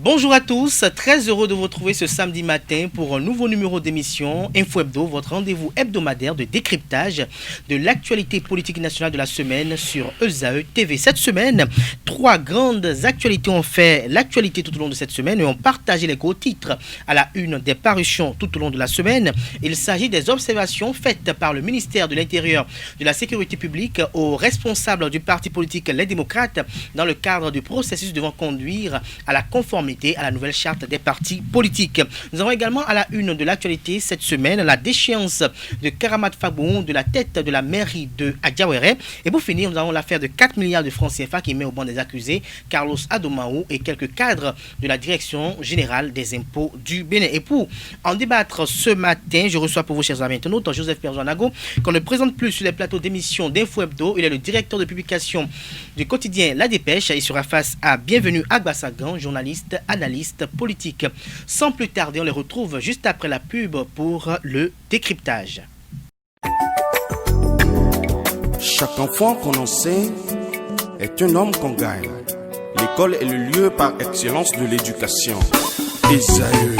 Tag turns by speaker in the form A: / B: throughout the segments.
A: Bonjour à tous, très heureux de vous retrouver ce samedi matin pour un nouveau numéro d'émission Info Hebdo, votre rendez-vous hebdomadaire de décryptage de l'actualité politique nationale de la semaine sur ESAE TV. Cette semaine, 3 grandes actualités ont fait l'actualité tout au long de cette semaine et ont partagé les gros titres à la une des parutions tout au long de la semaine. Il s'agit des observations faites par le ministère de l'Intérieur, de la Sécurité publique aux responsables du parti politique Les Démocrates dans le cadre du processus devant conduire à la conformité à la nouvelle charte des partis politiques. Nous avons également à la une de l'actualité cette semaine la déchéance de Karamat Faboun de la tête de la mairie de Adiawere. Et pour finir, nous avons l'affaire de 4 milliards de francs CFA qui met au banc des accusés Carlos Adomao et quelques cadres de la direction générale des impôts du Bénin. Et pour en débattre ce matin, je reçois pour vous, chers amis internautes, Joseph Perjoanago, qu'on ne présente plus sur les plateaux d'émissions d'Info Hebdo. Il est le directeur de publication du quotidien La Dépêche. Il sera face à Bienvenue Agbasagan, journaliste, analyste politique. Sans plus tarder, on les retrouve juste après la pub pour le décryptage.
B: Chaque enfant qu'on enseigne est un homme qu'on gagne. L'école est le lieu par excellence de l'éducation. ESAE.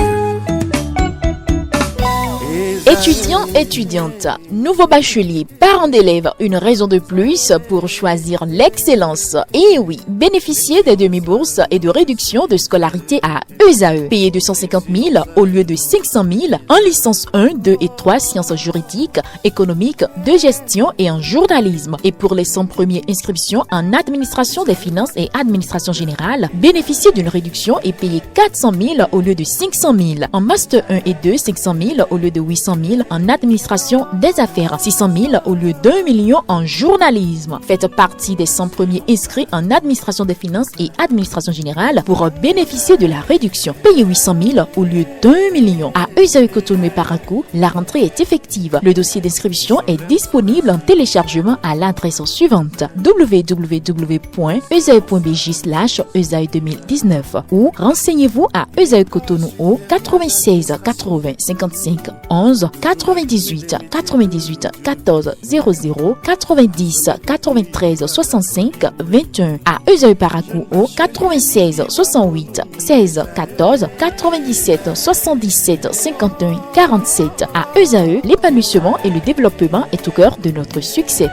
C: Étudiants, étudiantes, nouveaux bacheliers, parents d'élèves, une raison de plus pour choisir l'excellence. Et oui, bénéficier des demi-bourses et de réductions de scolarité à ESAE. Payer 250 000 au lieu de 500 000 en licence 1, 2 et 3 sciences juridiques, économiques, de gestion et en journalisme. Et pour les 100 premières inscriptions en administration des finances et administration générale, bénéficier d'une réduction et payer 400 000 au lieu de 500 000. En master 1 et 2, 500 000 au lieu de 800 000 en administration des affaires, 600 000 au lieu d'1 million en journalisme. Faites partie des 100 premiers inscrits en administration des finances et administration générale pour bénéficier de la réduction. Payez 800 000 au lieu d'1 million. À ESAE Cotonou et Parakou, la rentrée est effective. Le dossier d'inscription est disponible en téléchargement à l'adresse suivante www.esae.bj/esae2019 ou renseignez-vous à ESAE Cotonou au 96 80 55 11 98 98 14 00 90 93 65 21 à ESAE Parakou au 96 68 16 14 97 77 51 47 à ESAE, l'épanouissement et le développement est au cœur de notre succès.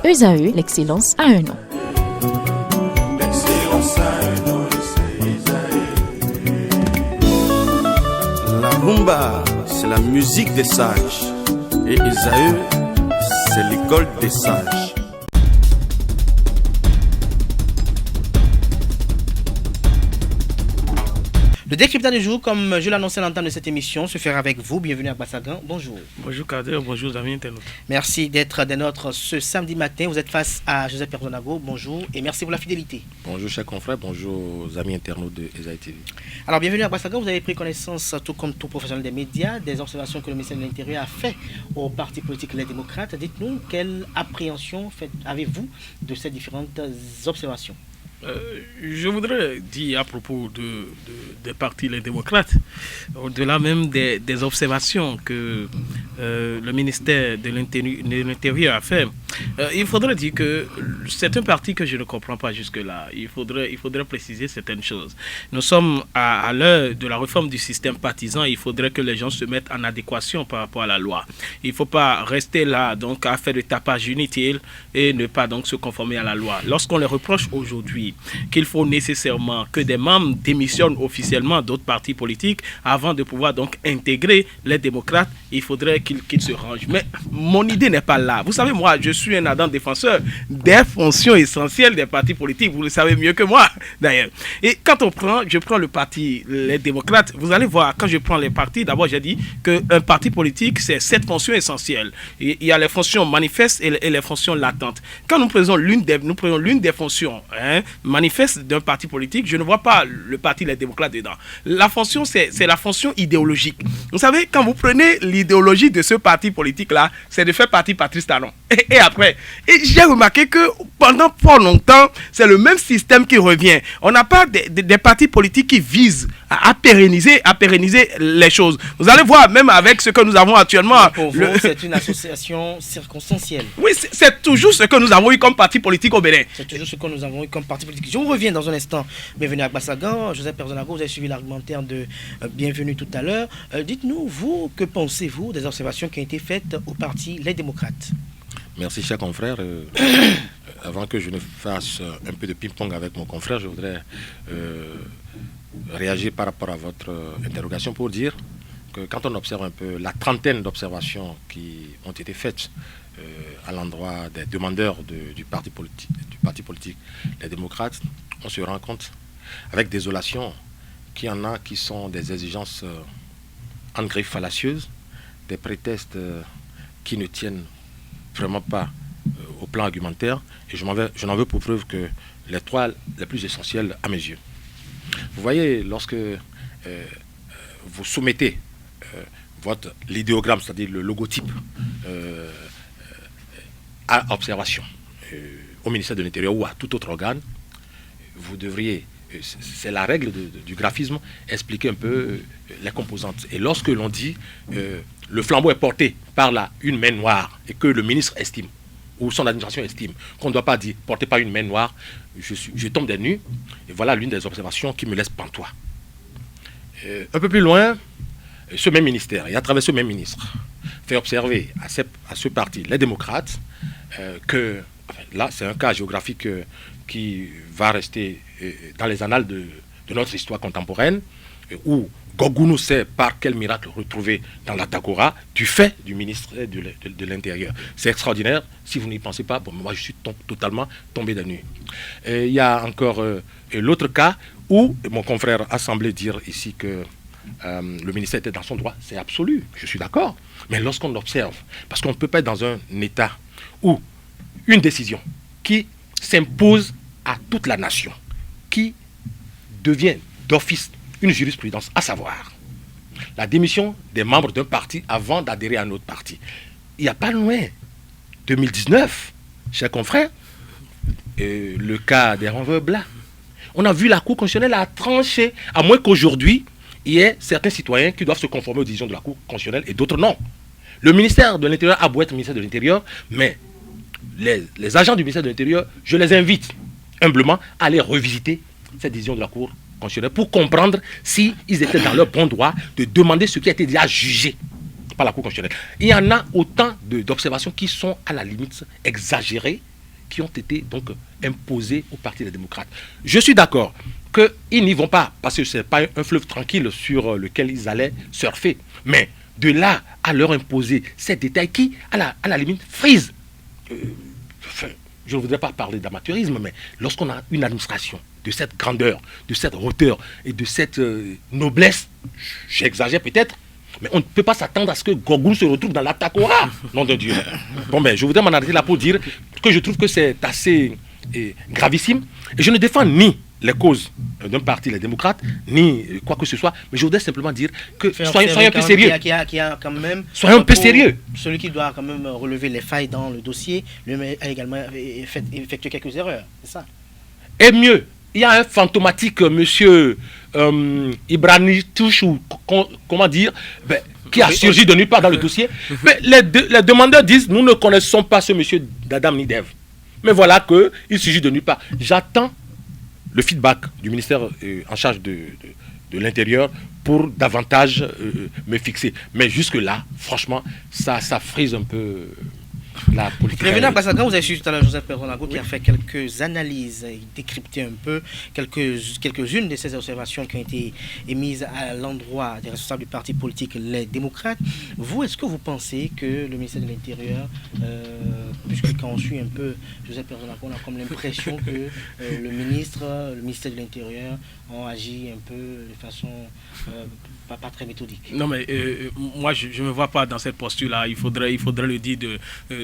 C: ESAE, l'excellence a un nom.
B: La rumba, c'est la musique des sages. Et ESAE, c'est l'école des sages.
A: Le décryptage du jour, comme je l'annonçais à l'entame de cette émission, se fera avec vous. Bienvenue à Bassagan. Bonjour.
D: Bonjour Kader, bonjour amis internautes.
A: Merci d'être des nôtres ce samedi matin. Vous êtes face à Joseph Perjoanago. Bonjour et merci pour la fidélité.
E: Bonjour chers confrères, bonjour aux amis internautes de ESAE TV.
A: Alors bienvenue à Bassagan. Vous avez pris connaissance, tout comme tout professionnel des médias, des observations que le ministère de l'Intérieur a fait au parti politique Les Démocrates. Dites-nous, quelle appréhension avez-vous de ces différentes observations?
D: Je voudrais dire à propos des partis Les Démocrates, au-delà même des observations que le ministère de l'Intérieur a fait, il faudrait dire que c'est un parti que je ne comprends pas jusque-là. Il faudrait préciser certaines choses. Nous sommes à l'heure de la réforme du système partisan. Il faudrait que les gens se mettent en adéquation par rapport à la loi. Il ne faut pas rester là donc à faire du tapage inutile et ne pas donc se conformer à la loi. Lorsqu'on les reproche aujourd'hui qu'il faut nécessairement que des membres démissionnent officiellement d'autres partis politiques avant de pouvoir donc intégrer les démocrates, il faudrait qu'ils se rangent. Mais mon idée n'est pas là. Vous savez, moi, je suis un ardent défenseur des fonctions essentielles des partis politiques. Vous le savez mieux que moi, d'ailleurs. Et quand je prends le parti Les Démocrates, vous allez voir, quand je prends les partis, d'abord, j'ai dit qu'un parti politique, c'est 7 fonctions essentielles. Et il y a les fonctions manifestes et les fonctions latentes. Quand nous prenons l'une des fonctions manifestes d'un parti politique, je ne vois pas le parti Les Démocrates dedans. La fonction, c'est la fonction idéologique. Vous savez, quand vous prenez l'idéologie de ce parti politique-là, c'est de faire partie Patrice Talon. Et après, j'ai remarqué que pendant fort longtemps, c'est le même système qui revient. On n'a pas des partis politiques qui visent à pérenniser les choses. Vous allez voir, même avec ce que nous avons actuellement...
A: Pour vous, c'est une association circonstancielle.
D: Oui, c'est toujours ce que nous avons eu comme parti politique au Bénin.
A: C'est toujours ce que nous avons eu comme parti politique. politique. Je vous reviens dans un instant. Bienvenue à Bassagan. Joseph Perzonago, vous avez suivi l'argumentaire de Bienvenue tout à l'heure. Dites-nous, vous, que pensez-vous des observations qui ont été faites au parti Les Démocrates?
E: Merci, cher confrère. Avant que je ne fasse un peu de ping-pong avec mon confrère, je voudrais réagir par rapport à votre interrogation pour dire que quand on observe un peu la trentaine d'observations qui ont été faites à l'endroit des demandeurs du parti politique Les Démocrates, on se rend compte avec désolation qu'il y en a qui sont des exigences en griffe fallacieuses, des prétextes qui ne tiennent vraiment pas au plan argumentaire, et je n'en veux pour preuve que les trois les plus essentiels à mes yeux. Vous voyez, lorsque vous soumettez l'idéogramme, c'est-à-dire le logotype à observation au ministère de l'Intérieur ou à tout autre organe, vous devriez, c'est la règle du graphisme, expliquer un peu les composantes. Et lorsque l'on dit le flambeau est porté par une main noire et que le ministre estime, ou son administration estime, qu'on ne doit pas dire porté par une main noire, je tombe des nues, et voilà l'une des observations qui me laisse pantois. Un peu plus loin, ce même ministère, et à travers ce même ministre, fait observer à ce parti, les démocrates, que là, c'est un cas géographique qui va rester dans les annales de notre histoire contemporaine, où Gogounou sait par quel miracle retrouvé dans la Takora du fait du ministre de l'Intérieur. C'est extraordinaire. Si vous n'y pensez pas, bon, moi je suis totalement tombé de nuit. Il y a encore l'autre cas où mon confrère a semblé dire ici que le ministère était dans son droit. C'est absolu, je suis d'accord. Mais lorsqu'on observe, parce qu'on ne peut pas être dans un état où une décision qui s'impose à toute la nation, qui devient d'office une jurisprudence, à savoir la démission des membres d'un parti avant d'adhérer à un autre parti. Il n'y a pas loin, 2019, chers confrères, le cas des renvois blancs. On a vu la Cour constitutionnelle a tranché, à moins qu'aujourd'hui, il y ait certains citoyens qui doivent se conformer aux décisions de la Cour constitutionnelle et d'autres non. Le ministère de l'Intérieur a beau être ministère de l'Intérieur, mais les agents du ministère de l'Intérieur, je les invite humblement à aller revisiter cette décision de la Cour constitutionnelle pour comprendre s'ils étaient dans leur bon droit de demander ce qui a été déjà jugé par la Cour constitutionnelle. Il y en a autant d'observations qui sont à la limite exagérées, qui ont été donc imposées au Parti des démocrates. Je suis d'accord qu'ils n'y vont pas, parce que ce n'est pas un fleuve tranquille sur lequel ils allaient surfer. Mais de là à leur imposer ces détails qui, à la limite, frisent. Je ne voudrais pas parler d'amateurisme, mais lorsqu'on a une administration de cette grandeur, de cette hauteur et de cette noblesse, j'exagère peut-être, mais on ne peut pas s'attendre à ce que Gogounou se retrouve dans la Takora. Nom de Dieu. Bon, ben, je voudrais m'en arrêter là pour dire que je trouve que c'est assez gravissime. Et je ne défends ni les causes d'un parti, les démocrates, ni quoi que ce soit, mais je voudrais simplement dire que soyons un peu sérieux. Soyons un peu sérieux.
A: Celui qui doit quand même relever les failles dans le dossier, lui a également effectué quelques erreurs. C'est ça.
E: Et mieux, il y a un fantomatique monsieur Ibrahim Touche, ou comment dire, qui a surgi de nulle part dans le dossier. Mais les demandeurs disent, nous ne connaissons pas ce monsieur d'Adam ni d'Ève. Mais voilà qu'il surgit de nulle part. J'attends le feedback du ministère en charge de l'Intérieur pour davantage me fixer. Mais jusque-là, franchement, ça frise un peu la politique.
A: Bienvenue à Bassagan, vous avez suivi tout à l'heure Joseph Perzonago qui a fait quelques analyses et décrypté un peu quelques-unes de ces observations qui ont été émises à l'endroit des responsables du parti politique Les Démocrates. Vous, est-ce que vous pensez que le ministère de l'Intérieur, puisque quand on suit un peu Joseph Perzonago, on a comme l'impression que le ministère de l'Intérieur ont agi un peu de façon pas très méthodique.
D: Non, mais moi, je ne me vois pas dans cette posture-là. Il faudrait le dire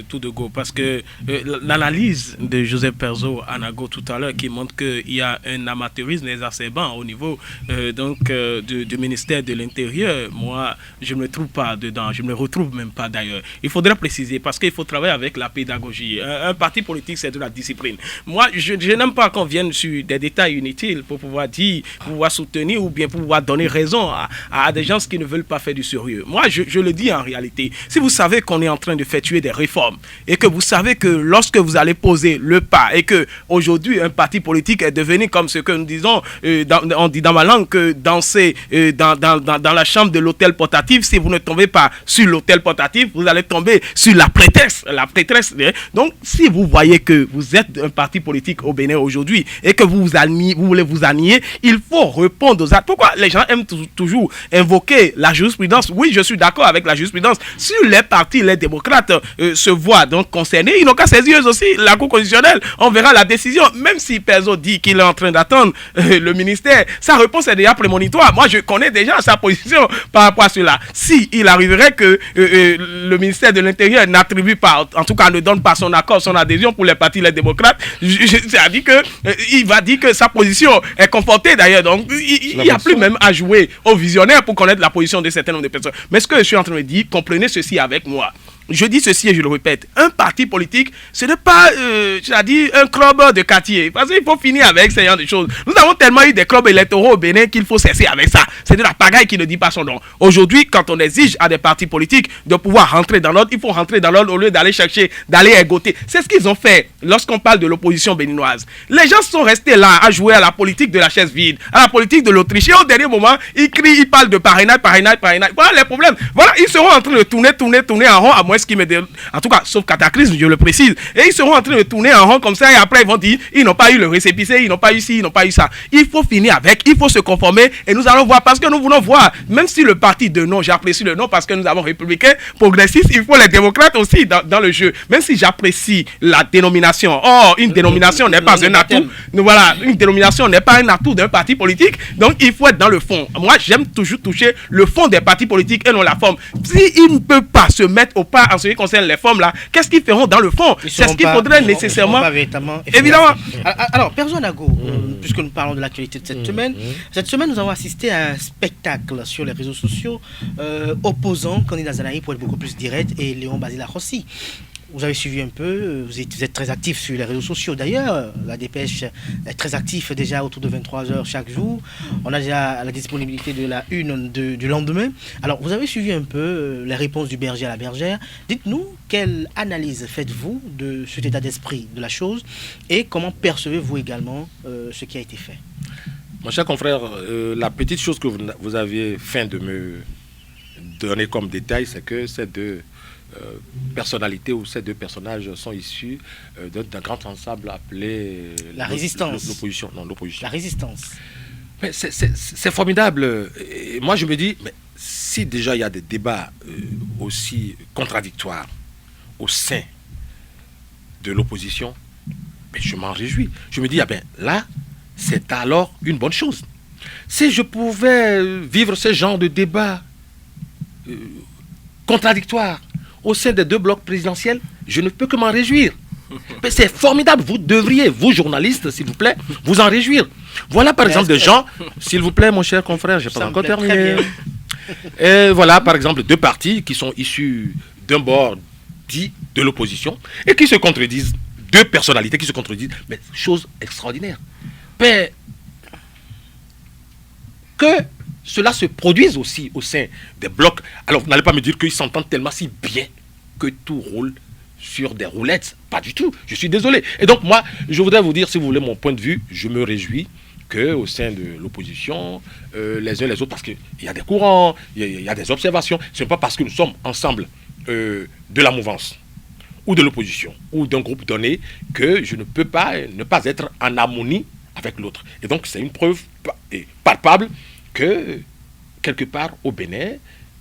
D: tout de go. Parce que l'analyse de Joseph Perzonago tout à l'heure qui montre qu'il y a un amateurisme exacerbant au niveau du ministère de l'Intérieur, moi, je ne me trouve pas dedans. Je ne me retrouve même pas d'ailleurs. Il faudrait préciser parce qu'il faut travailler avec la pédagogie. Un parti politique, c'est de la discipline. Moi, je n'aime pas qu'on vienne sur des détails inutiles pour pouvoir dire, pour pouvoir soutenir ou bien pour pouvoir donner raison à des gens qui ne veulent pas faire du sérieux. Moi, je le dis en réalité. Si vous savez qu'on est en train de faire tuer des réformes, forme et que vous savez que lorsque vous allez poser le pas et que aujourd'hui un parti politique est devenu comme ce que nous disons, on dit dans ma langue, que danser dans la chambre de l'hôtel portatif, si vous ne tombez pas sur l'hôtel portatif, vous allez tomber sur la prêtresse. Donc, si vous voyez que vous êtes un parti politique au Bénin aujourd'hui et que vous voulez vous aligner, il faut répondre aux actes. Pourquoi les gens aiment toujours invoquer la jurisprudence? Oui, je suis d'accord avec la jurisprudence. Si les partis, les démocrates se voient donc concernés, ils n'ont qu'à saisir aussi la Cour constitutionnelle. On verra la décision. Même si Perzo dit qu'il est en train d'attendre le ministère, sa réponse est déjà prémonitoire. Moi, je connais déjà sa position par rapport à cela. Si il arriverait que le ministère de l'Intérieur n'attribue pas, en tout cas ne donne pas son accord, son adhésion pour les partis, les démocrates, ça dit que il va dire que sa position est confortée d'ailleurs. Donc, il n'y a plus même à jouer au visionnaire pour connaître la position de certains nombre de personnes. Mais ce que je suis en train de dire, comprenez ceci avec moi. Je dis ceci et je le répète, un parti politique, ce n'est pas, un club de quartier. Parce qu'il faut finir avec ce genre de choses. Nous avons tellement eu des clubs électoraux au Bénin qu'il faut cesser avec ça. C'est de la pagaille qui ne dit pas son nom. Aujourd'hui, quand on exige à des partis politiques de pouvoir rentrer dans l'ordre, il faut rentrer dans l'ordre au lieu d'aller chercher, d'aller égoter. C'est ce qu'ils ont fait lorsqu'on parle de l'opposition béninoise. Les gens sont restés là à jouer à la politique de la chaise vide, à la politique de l'Autriche. Et au dernier moment, ils crient, ils parlent de parrainage. Voilà les problèmes. Voilà, ils seront en train de tourner en rond, à moins en tout cas, sauf cataclysme, je le précise. Et ils seront en train de tourner en rond comme ça et après ils vont dire, ils n'ont pas eu le récépissé, ils n'ont pas eu ci, ils n'ont pas eu ça. Il faut finir avec, il faut se conformer et nous allons voir, parce que nous voulons voir, même si le parti de nom, j'apprécie le nom parce que nous avons républicains, progressistes, il faut les démocrates aussi dans le jeu. Même si j'apprécie la dénomination. Or, une dénomination n'est pas un atout. Voilà, une dénomination n'est pas un atout d'un parti politique. Donc, il faut être dans le fond. Moi, j'aime toujours toucher le fond des partis politiques et non la forme. S'ils ne peuvent pas se mettre au pas en ce qui concerne les formes là, qu'est-ce qu'ils feront dans le fond? C'est ce qu'il faudrait nécessairement. Évidemment.
A: Alors, Perzo Nago, puisque nous parlons de l'actualité de cette semaine, nous avons assisté à un spectacle sur les réseaux sociaux opposant Candidat Zanaï, pour être beaucoup plus direct, et Léon Basila Rossi. Vous avez suivi un peu, vous êtes très actif sur les réseaux sociaux d'ailleurs. La Dépêche est très actif déjà autour de 23h chaque jour. On a déjà la disponibilité de la une du lendemain. Alors, vous avez suivi un peu les réponses du berger à la bergère. Dites-nous, quelle analyse faites-vous de cet état d'esprit de la chose et comment percevez-vous également ce qui a été fait?
E: Mon cher confrère, la petite chose que vous aviez faim de me donner comme détail, c'est que ces deux personnalités ou ces deux personnages sont issus d'un grand ensemble appelé
A: la résistance.
E: L'opposition.
A: La résistance.
E: Mais c'est formidable. Et moi, je me dis, mais si déjà il y a des débats aussi contradictoires au sein de l'opposition, mais je m'en réjouis. Je me dis, ah ben là, c'est alors une bonne chose. Si je pouvais vivre ce genre de débat contradictoire au sein des deux blocs présidentiels, je ne peux que m'en réjouir. Mais c'est formidable. Vous devriez, vous journalistes, s'il vous plaît, vous en réjouir. Voilà par exemple des gens, s'il vous plaît, mon cher confrère, je n'ai pas encore terminé. Et voilà par exemple deux partis qui sont issus d'un bord dit de l'opposition et qui se contredisent. Deux personnalités qui se contredisent. Mais chose extraordinaire. Mais que cela se produise aussi au sein des blocs. Alors, vous n'allez pas me dire qu'ils s'entendent tellement si bien que tout roule sur des roulettes. Pas du tout. Je suis désolé. Et donc, moi, je voudrais vous dire, si vous voulez mon point de vue, je me réjouis qu'au sein de l'opposition, les uns les autres, parce qu'il y a des courants, il y a des observations. Ce n'est pas parce que nous sommes ensemble de la mouvance ou de l'opposition ou d'un groupe donné que je ne peux pas ne pas être en harmonie avec l'autre. Et donc, c'est une preuve palpable que, quelque part au Bénin,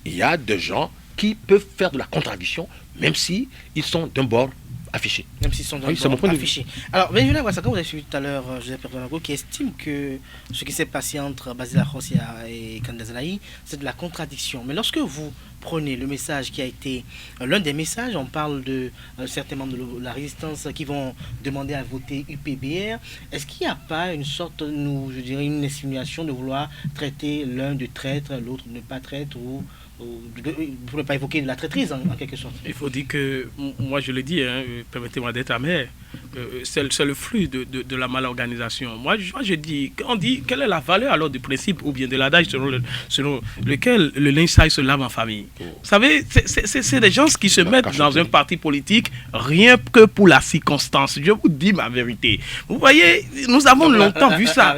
E: il y a des gens qui peuvent faire de la contradiction, même si ils sont d'un bord affiché.
A: Même s'ils sont d'un bord affiché. Alors, Benjamin Ouassaka, vous avez suivi tout à l'heure Joseph Perdonago, qui estime que ce qui s'est passé entre Basila Rossi et Candidat Zanaï, c'est de la contradiction. Mais lorsque vous prenez le message qui a été l'un des messages, on parle de certains membres de la résistance qui vont demander à voter UPBR. Est-ce qu'il n'y a pas une sorte, je dirais, une insinuation de vouloir traiter l'un de traître, l'autre de ne pas traître, ou pour ne pas évoquer de la traîtrise en quelque sorte?
D: Il faut dire que, moi je le dis, permettez-moi d'être amer, c'est le flux de la malorganisation. Moi, je dis, on dit, quelle est la valeur alors du principe ou bien de l'adage selon lequel le linge sale se lave en famille. Vous savez, c'est des gens qui se mettent dans un parti politique rien que pour la circonstance. Je vous dis ma vérité. Vous voyez, nous avons longtemps vu ça.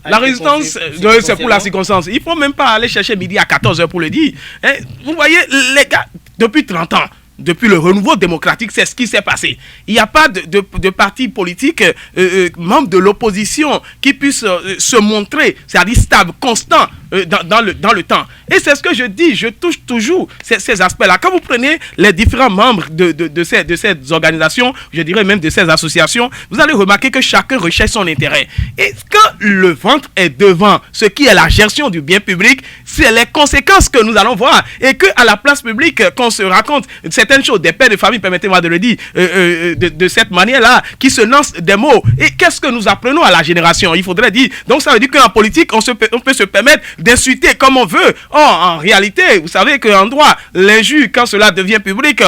D: La résistance, c'est pour la circonstance. Il ne faut même pas aller chercher midi à 14h pour le dire. Hein? Vous voyez, les gars, depuis 30 ans, depuis le renouveau démocratique, c'est ce qui s'est passé. Il n'y a pas de parti politique, membre de l'opposition, qui puisse se montrer, c'est-à-dire stable, constant dans le temps. Et c'est ce que je dis, je touche toujours ces aspects-là. Quand vous prenez les différents membres de ces organisations, je dirais même de ces associations, vous allez remarquer que chacun recherche son intérêt. Et quand le ventre est devant ce qui est la gestion du bien public, c'est les conséquences que nous allons voir. Et qu'à la place publique, qu'on se raconte certaines choses, des pères de famille, permettez-moi de le dire, de cette manière-là, qui se lancent des mots. Et qu'est-ce que nous apprenons à la génération? Il faudrait dire. Donc ça veut dire qu'en politique, on peut se permettre d'insulter comme on veut. Or, en réalité, vous savez qu'en droit, l'injure, quand cela devient public,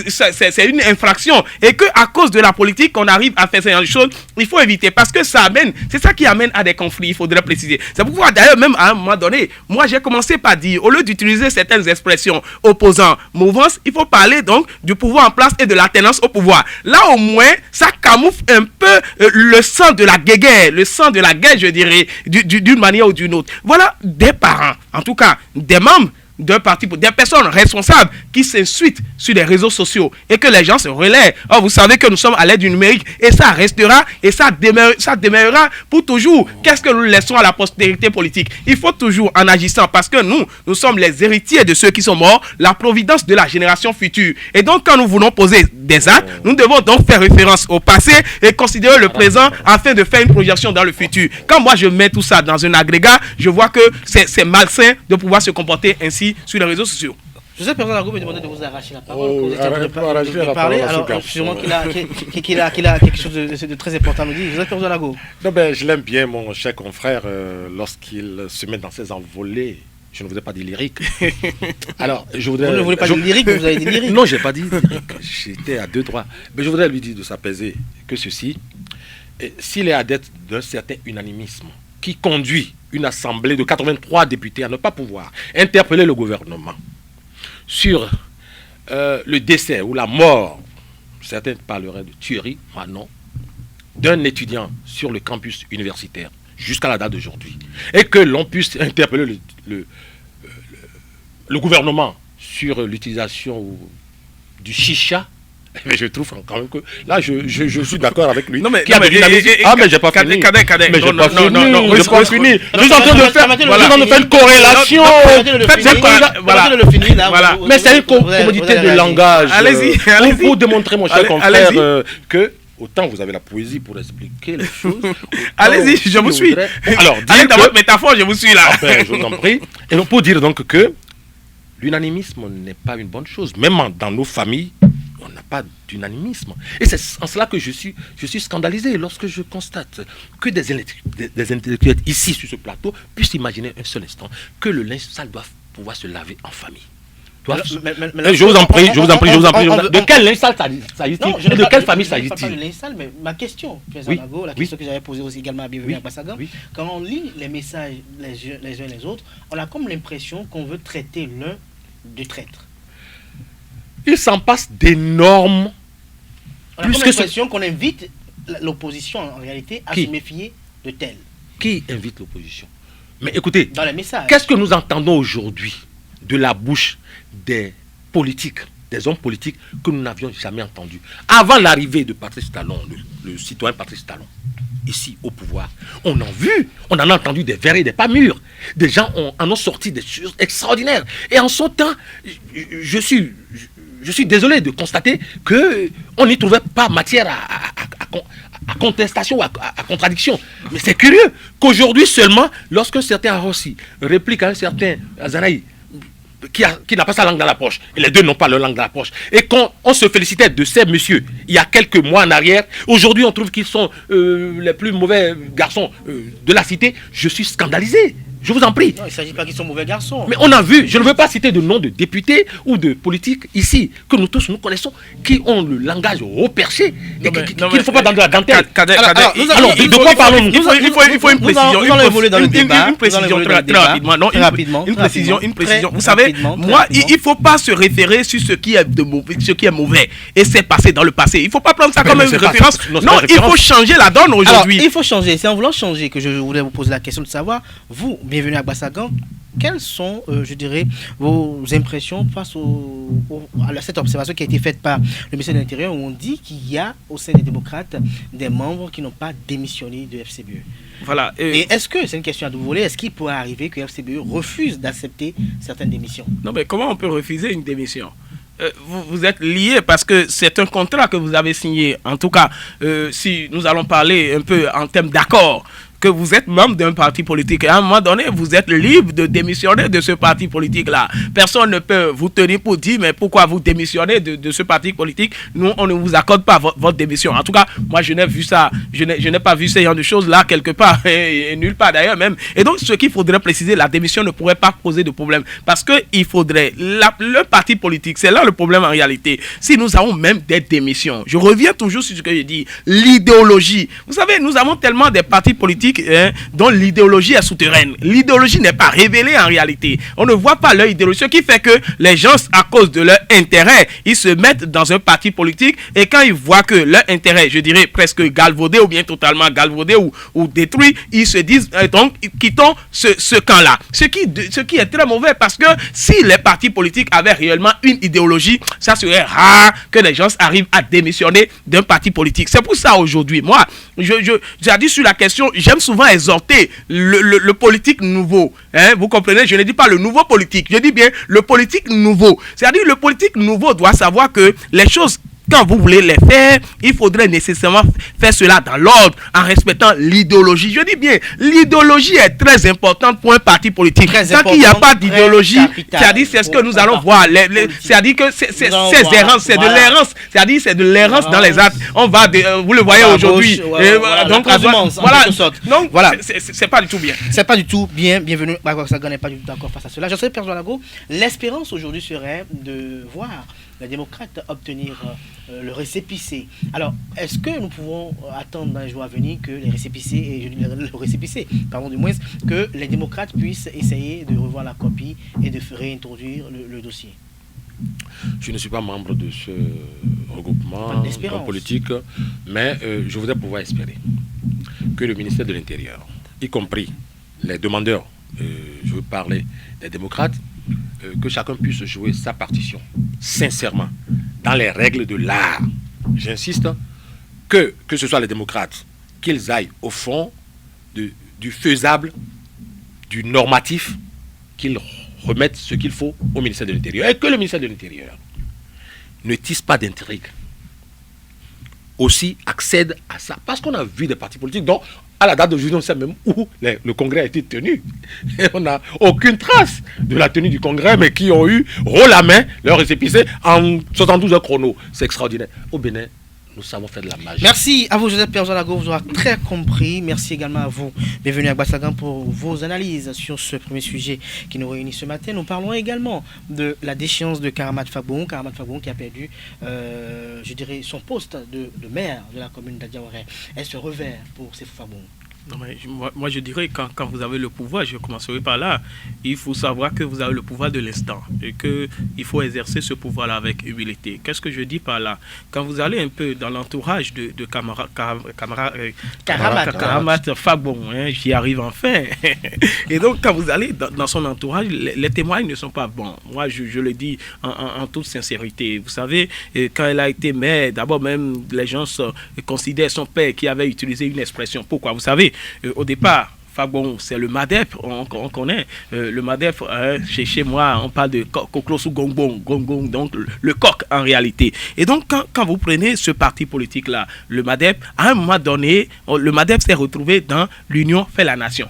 D: c'est une infraction. Et qu'à cause de la politique, on arrive à faire ces choses, il faut éviter. Parce que ça amène, c'est ça qui amène à des conflits, il faudrait préciser. C'est pourquoi, d'ailleurs, même à un moment donné, moi j'ai commencé par dire, au lieu d'utiliser certaines expressions opposant mouvance, il faut parler donc du pouvoir en place et de l'alternance au pouvoir. Là, au moins, ça camoufle un peu le sang de la guerre, je dirais, d'une manière ou d'une autre. Voilà des parents, en tout cas, des membres d'un parti, des personnes responsables qui s'insultent sur les réseaux sociaux et que les gens se relaient. Or, vous savez que nous sommes à l'ère du numérique et ça restera et ça demeurera pour toujours. Qu'est-ce que nous laissons à la postérité politique? Il faut toujours, en agissant, parce que nous sommes les héritiers de ceux qui sont morts, la providence de la génération future. Et donc, quand nous voulons poser des actes, nous devons donc faire référence au passé et considérer le présent afin de faire une projection dans le futur. Quand moi, je mets tout ça dans un agrégat, je vois que c'est malsain de pouvoir se comporter ainsi sur les réseaux sociaux.
A: Joseph Perzo-Lago me demandait de vous arracher la parole. Alors, sûrement qu'il a quelque chose de très important à nous dire. Joseph Perzo-Lago.
E: Non, ben, je l'aime bien, mon cher confrère, lorsqu'il se met dans ses envolées. Je ne voudrais pas dire lyrique. Alors, je voudrais.
A: Vous ne voulez pas dire lyrique, mais vous avez dit lyrique.
E: Non, je n'ai pas dit lyrique. J'étais à deux droits. Mais je voudrais lui dire de s'apaiser que ceci, s'il est adepte d'un certain unanimisme qui conduit une assemblée de 83 députés à ne pas pouvoir interpeller le gouvernement sur le décès ou la mort, certains parleraient de tuerie, moi non, d'un étudiant sur le campus universitaire jusqu'à la date d'aujourd'hui, et que l'on puisse interpeller le gouvernement sur l'utilisation du chicha. Mais je trouve quand même que là je suis d'accord avec lui.
D: Non mais
E: mais j'ai pas fini.
D: Cadet.
E: Mais j'ai pas fini. Je suis en train de faire une corrélation.
D: Voilà.
E: Mais c'est une commodité de langage.
D: Allez-y.
E: Pour démontrer, mon cher confrère, que autant vous avez la poésie pour expliquer les choses.
D: Allez-y, je vous suis. Alors, allez dans votre métaphore, je vous suis là.
E: Je vous en prie. Et donc pour dire donc que l'unanimisme n'est pas une bonne chose. Même dans nos familles, on n'a pas d'unanimisme. Et c'est en cela que je suis scandalisé lorsque je constate que des intellectuels ici sur ce plateau puissent imaginer un seul instant que le linge sale doit pouvoir se laver en famille. Je vous en prie. De quel linge sale s'agit-il? De quelle famille s'agit-il?
A: Pas de linge sale, mais ma question, la question que j'avais posée aussi également à Bienvenue à Bassagan, quand on lit les messages les uns et les autres, on a comme l'impression qu'on veut traiter l'un de traître.
E: Il s'en passe d'énormes.
A: On a comme l'impression qu'on invite l'opposition en réalité à se méfier de tel.
E: Qui invite l'opposition? Mais écoutez,
A: dans les messages,
E: qu'est-ce que nous entendons aujourd'hui de la bouche des politiques, des hommes politiques que nous n'avions jamais entendus avant l'arrivée de Patrice Talon, le citoyen Patrice Talon, ici au pouvoir? On en a entendu des vrais et des pas mûrs. Des gens en ont sorti des choses extraordinaires. Et en son temps, je suis désolé de constater qu'on n'y trouvait pas matière à contestation ou à contradiction. Mais c'est curieux qu'aujourd'hui seulement, lorsque certains Arossi répliquent à un certain Azanaï qui n'a pas sa langue dans la poche, et les deux n'ont pas leur langue dans la poche, et qu'on se félicitait de ces messieurs il y a quelques mois en arrière, aujourd'hui on trouve qu'ils sont les plus mauvais garçons de la cité, je suis scandalisé. Je vous en prie.
A: Non, il ne s'agit pas qu'ils sont mauvais garçons.
E: Mais on a vu, je ne veux pas citer de nom de députés ou de politiques ici, que nous tous nous connaissons, qui ont le langage haut perché et qu'il ne faut pas dans de la dentelle.
A: Alors,
E: de quoi parlons-nous?
D: Il faut une précision.
A: Nous allons évoluer dans le débat.
D: Une précision très rapidement. Non, une précision. Vous savez, moi, il ne faut pas se référer sur ce qui est mauvais et c'est passé dans le passé. Il ne faut pas prendre ça comme une référence. Non, il faut changer la donne aujourd'hui.
A: Il faut changer. C'est en voulant changer que je voulais vous poser la question de savoir, vous, bienvenue à Gbassagan, quelles sont, je dirais, vos impressions face à cette observation qui a été faite par le ministère de l'Intérieur où on dit qu'il y a au sein des démocrates des membres qui n'ont pas démissionné de FCBE.
D: Voilà.
A: Et est-ce que, c'est une question à deux volets, est-ce qu'il pourrait arriver que FCBE refuse d'accepter certaines démissions?
D: Non, mais comment on peut refuser une démission? Vous êtes liés parce que c'est un contrat que vous avez signé. En tout cas, si nous allons parler un peu en termes d'accord, que vous êtes membre d'un parti politique et à un moment donné, vous êtes libre de démissionner de ce parti politique-là. Personne ne peut vous tenir pour dire, mais pourquoi vous démissionnez de ce parti politique? Nous, on ne vous accorde pas votre démission. En tout cas, moi, je n'ai vu ça, je n'ai pas vu ce genre de choses-là quelque part, et nulle part d'ailleurs même. Et donc, ce qu'il faudrait préciser, la démission ne pourrait pas poser de problème. Parce qu'il faudrait, le parti politique, c'est là le problème en réalité. Si nous avons même des démissions, je reviens toujours sur ce que je dis, l'idéologie. Vous savez, nous avons tellement des partis politiques dont l'idéologie est souterraine. L'idéologie n'est pas révélée en réalité. On ne voit pas leur idéologie. Ce qui fait que les gens, à cause de leur intérêt, ils se mettent dans un parti politique et quand ils voient que leur intérêt, je dirais presque galvaudé ou bien totalement galvaudé ou détruit, ils se disent donc quittons ce camp-là. Ce qui est très mauvais parce que si les partis politiques avaient réellement une idéologie, ça serait rare que les gens arrivent à démissionner d'un parti politique. C'est pour ça aujourd'hui, moi, j'ai dit sur la question, j'aime souvent exhorter le politique nouveau. Vous comprenez? Je ne dis pas le nouveau politique, je dis bien le politique nouveau. C'est-à-dire le politique nouveau doit savoir que les choses, quand vous voulez les faire, il faudrait nécessairement faire cela dans l'ordre, en respectant l'idéologie. Je dis bien, l'idéologie est très importante pour un parti politique. Tant qu'il n'y a pas d'idéologie, c'est-à-dire c'est ce que nous allons voir. C'est-à-dire que ces errances, c'est de l'errance. C'est-à-dire c'est de l'errance dans les actes. On va, vous le voyez aujourd'hui. Donc voilà, c'est pas du tout bien.
A: C'est pas du tout bien. Bienvenue. Gbassagan n'est pas du tout d'accord face à cela. Je serais Père Joalago. L'espérance aujourd'hui serait de voir les démocrates obtenir le récépissé. Alors, est-ce que nous pouvons attendre dans les jours à venir que les récépissés, du moins, que les démocrates puissent essayer de revoir la copie et de réintroduire le dossier?
E: Je ne suis pas membre de ce regroupement politique, mais je voudrais pouvoir espérer que le ministère de l'Intérieur, y compris les demandeurs, je veux parler des démocrates, que chacun puisse jouer sa partition sincèrement dans les règles de l'art. J'insiste que ce soit les démocrates, qu'ils aillent au fond du faisable, du normatif, qu'ils remettent ce qu'il faut au ministère de l'Intérieur et que le ministère de l'Intérieur ne tisse pas d'intrigue, aussi accède à ça, parce qu'on a vu des partis politiques dont à la date d'aujourd'hui, on sait même où le congrès a été tenu. Et on n'a aucune trace de la tenue du congrès, mais qui ont eu haut la main leur récépissé en 72 heures chrono. C'est extraordinaire. Au Bénin, nous savons faire de la magie.
A: Merci à vous, Joseph Père Joalago, vous aurez très compris. Merci également à vous, bienvenue à Gbassagan, pour vos analyses sur ce premier sujet qui nous réunit ce matin. Nous parlons également de la déchéance de Karamat Fagbon. Karamat Fagbon qui a perdu, je dirais, son poste de maire de la commune d'Adiawara. Est-ce un revers pour ces Fagbon?
D: Non, mais moi je dirais quand vous avez le pouvoir, je commencerai par là, il faut savoir que vous avez le pouvoir de l'instant et qu'il faut exercer ce pouvoir-là avec humilité. Qu'est-ce que je dis par là? Quand vous allez un peu dans l'entourage de Karamat Fagbon, j'y arrive enfin. Et donc quand vous allez dans son entourage, les témoignages ne sont pas bons. Moi je le dis en toute sincérité. Vous savez, quand elle a été maire, d'abord même les gens considèrent son père qui avait utilisé une expression. Pourquoi? Vous savez, au départ, Fagbon, c'est le MADEP, on connaît le MADEP, chez moi, on parle de Koklos ou Gongbong, donc le coq en réalité. Et donc, quand vous prenez ce parti politique-là, le MADEP, à un moment donné, le MADEP s'est retrouvé dans l'Union fait la nation.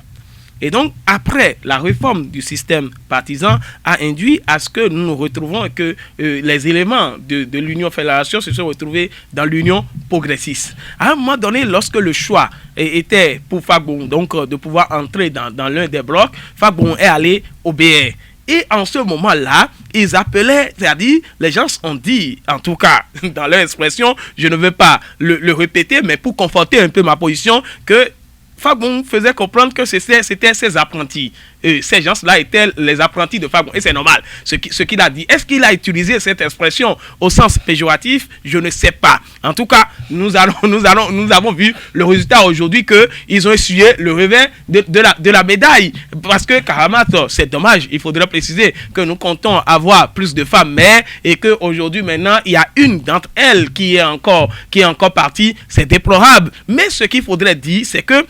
D: Et donc, après, la réforme du système partisan a induit à ce que nous nous retrouvons et que les éléments de l'Union Fédération se sont retrouvés dans l'Union progressiste. À un moment donné, lorsque le choix était pour Fagbon, donc de pouvoir entrer dans l'un des blocs, Fagbon est allé au BR. Et en ce moment-là, ils appelaient, c'est-à-dire, les gens ont dit, en tout cas, dans leur expression, je ne veux pas le répéter, mais pour conforter un peu ma position, que Fagbon faisait comprendre que c'était ses apprentis. Ces gens-là étaient les apprentis de Fagbon. Et c'est normal, ce qu'il a dit. Est-ce qu'il a utilisé cette expression au sens péjoratif? Je ne sais pas. En tout cas, nous avons vu le résultat aujourd'hui qu'ils ont essuyé le revers de la médaille. Parce que Karamat, c'est dommage, il faudrait préciser que nous comptons avoir plus de femmes mères et qu'aujourd'hui, maintenant, il y a une d'entre elles qui est encore partie. C'est déplorable. Mais ce qu'il faudrait dire, c'est que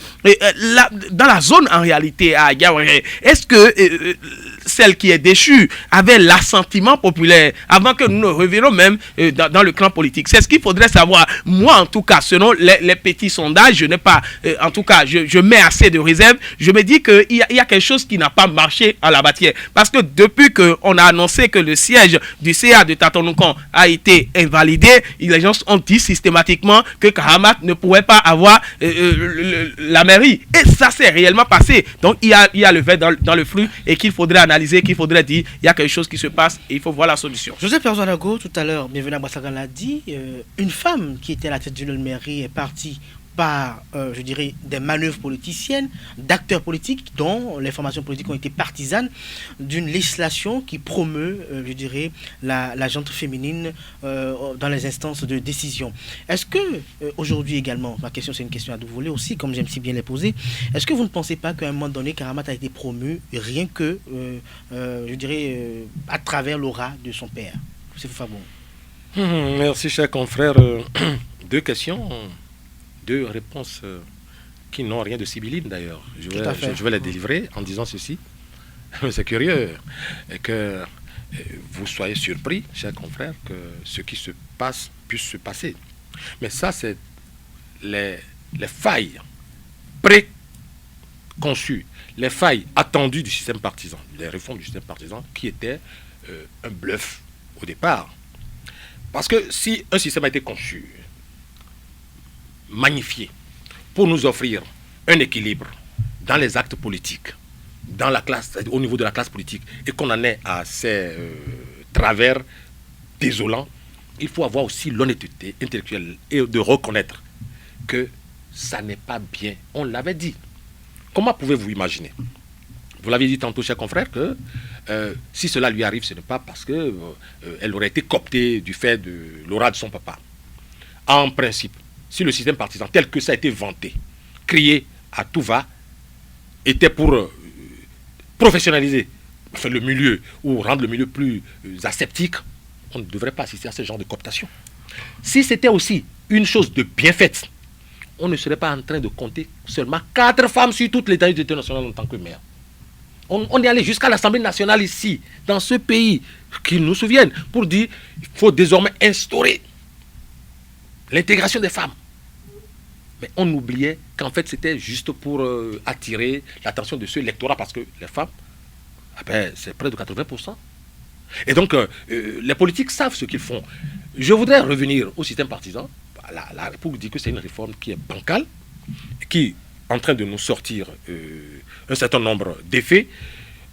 D: dans la zone en réalité à Yaouré, est-ce que celle qui est déchue avait l'assentiment populaire avant que nous ne revenions même dans le clan politique? C'est ce qu'il faudrait savoir. Moi, en tout cas, selon les petits sondages, je n'ai pas, en tout cas, je mets assez de réserve. Je me dis qu'il y a quelque chose qui n'a pas marché à la matière. Parce que depuis qu'on a annoncé que le siège du CA de Tatonoukan a été invalidé, les gens ont dit systématiquement que Karamat ne pouvait pas avoir la mairie. Et ça s'est réellement passé. Donc, il y a le verre dans le flux et qu'il faudrait analyser, qu'il faudrait dire, il y a quelque chose qui se passe et il faut voir la solution.
A: Joseph Perzouanago, tout à l'heure, bienvenue à Bassagan l'a dit, une femme qui était à la tête d'une mairie est partie par, je dirais, des manœuvres politiciennes, d'acteurs politiques dont les formations politiques ont été partisanes d'une législation qui promeut, je dirais, la gente féminine dans les instances de décision. Est-ce que, aujourd'hui également, ma question c'est une question à deux volets aussi, comme j'aime si bien les poser, est-ce que vous ne pensez pas qu'à un moment donné, Karamat a été promu rien que, je dirais, à travers l'aura de son père? C'est Fagbon.
E: Merci, cher confrère. Deux questions. Deux réponses qui n'ont rien de sibylline d'ailleurs. Je vais les délivrer en disant ceci. C'est curieux que vous soyez surpris, chers confrères, que ce qui se passe puisse se Mais ça, c'est les failles préconçues, les failles attendues du système partisan, les réformes du système partisan qui étaient un bluff au départ. Parce que si un système a été conçu, magnifié, pour nous offrir un équilibre dans les actes politiques, dans la classe, au niveau de la classe politique, et qu'on en est à ces travers désolants, il faut avoir aussi l'honnêteté intellectuelle et de reconnaître que ça n'est pas bien. On l'avait dit. Comment pouvez-vous imaginer? Vous l'avez dit tantôt, cher confrère, que si cela lui arrive, ce n'est pas parce qu'elle aurait été cooptée du fait de l'aura de son papa. En principe, si le système partisan, tel que ça a été vanté, crié à tout va, était pour professionnaliser le milieu ou rendre le milieu plus aseptique, on ne devrait pas assister à ce genre de cooptation. Si c'était aussi une chose de bien faite, on ne serait pas en train de compter seulement 4 femmes sur toute l'étendue du territoire national en tant que maire. On est allé jusqu'à l'Assemblée nationale ici, dans ce pays, qu'ils nous souviennent, pour dire qu'il faut désormais instaurer l'intégration des femmes. Mais on oubliait qu'en fait c'était juste pour attirer l'attention de ce lectorat, parce que les femmes, c'est près de 80%. Et donc les politiques savent ce qu'ils font. Je voudrais revenir au système partisan pour dire que c'est une réforme qui est bancale, qui est en train de nous sortir un certain nombre d'effets.